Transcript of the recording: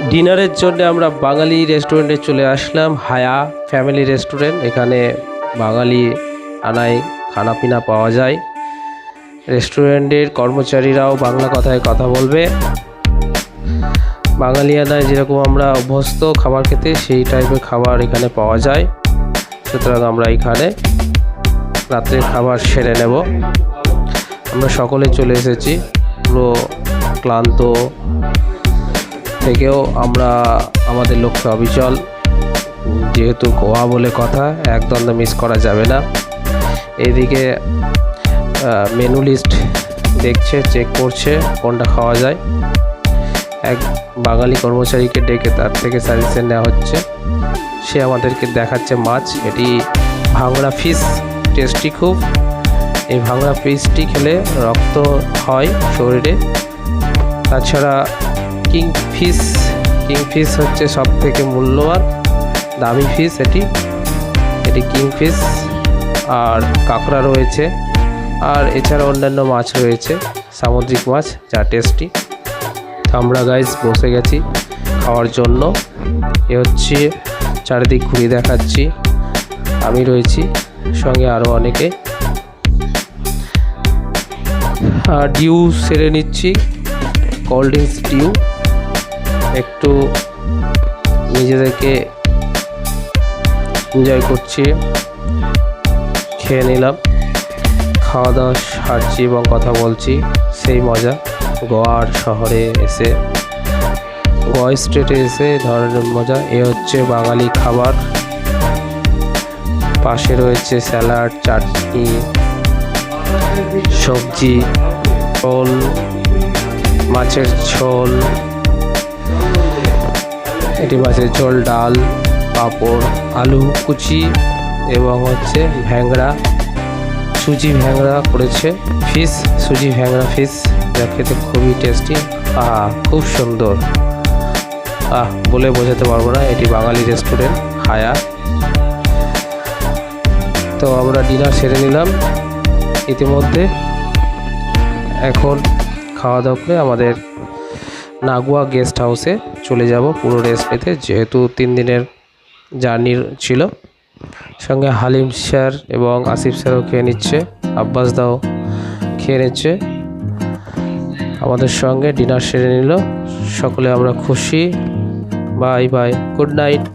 ডিনারের জন্য আমরা বাঙালি রেস্টুরেন্টে চলে আসলাম, হায়া ফ্যামিলি রেস্টুরেন্ট। এখানে বাঙালি আনায় খানাপিনা পাওয়া যায়। রেস্টুরেন্টের কর্মচারীরাও বাংলা কথায় কথা বলবে। বাঙালি আনায় যেরকম আমরা অভ্যস্ত খাবার খেতে, সেই টাইপের খাবার এখানে পাওয়া যায়। সুতরাং আমরা এখানে রাত্রের খাবার সেরে নেব। আমরা সকলে চলে এসেছি, পুরো ক্লান্ত থেকেও আমরা আমাদের লক্ষ্যে অবিচল। যেহেতু গোয়া বলে কথা, একদম মিস করা যাবে না। এইদিকে মেনু লিস্ট দেখছে, চেক করছে কোনটা খাওয়া যায়। এক বাঙালি কর্মচারীকে ডেকে তার থেকে সাজেশন নেওয়া হচ্ছে। সে আমাদেরকে দেখাচ্ছে মাছ। এটি ভাংড়া ফিশ, টেস্টি খুব। এই ভাংড়া ফিশটি খেলে রক্ত হয় শরীরে। তাছাড়া কিং ফিশ হচ্ছে সব থেকে মূল্যবান দামি ফিশ। এটি কিং ফিশ। আর কাঁকড়া রয়েছে, আর এছাড়া অন্যান্য মাছ রয়েছে, সামুদ্রিক মাছ, যা টেস্টি। আমরা গাইস বসে গেছি খাওয়ার জন্য। এ হচ্ছে চারিদিক ঘুরিয়ে দেখাচ্ছি। আমি রয়েছি, সঙ্গে আরও অনেকে। ডিউ সেরে নিচ্ছি, কোল্ড ড্রিঙ্কস ডিউ। একটু নিজেদেরকে এনজয় করছি, খেয়ে নিলাম। খাওয়া দাওয়া হাঁটছি এবং কথা বলছি, সেই মজা। গোয়ার শহরে এসে, গোয়া স্টেটে এসে ধরনের মজা। এ হচ্ছে বাঙালি খাবার। পাশে রয়েছে স্যালাড, চাটনি, সবজি, ঝোল, মাছের ঝোল। এটি মাছের ঝোল, ডাল, পাঁপড়, আলু কুচি এবং হচ্ছে ভ্যাংড়া, সুজি ভ্যাংড়া করেছে। ফিশ, সুজি ভ্যাংড়া ফিশ, যা খেতে খুবই টেস্টি। খুব সুন্দর। বলে বোঝাতে পারবো না। এটি বাঙালি রেস্টুরেন্ট হায়া। তো আমরা ডিনার সেরে নিলাম ইতিমধ্যে। এখন খাওয়া দাওয়া করে আমাদের নাগুয়া গেস্ট হাউসে চলে যাব পুরো রেস্ট নিতে, যেহেতু 3 দিনের জার্নির ছিল। সঙ্গে হালিম স্যার এবং আসিফ স্যারও খেয়ে নিচ্ছে, আব্বাস দাও খেয়ে নিচ্ছে। আমাদের সঙ্গে ডিনার সেরে নিল। সকলে আমরা খুশি। Bye bye, good night.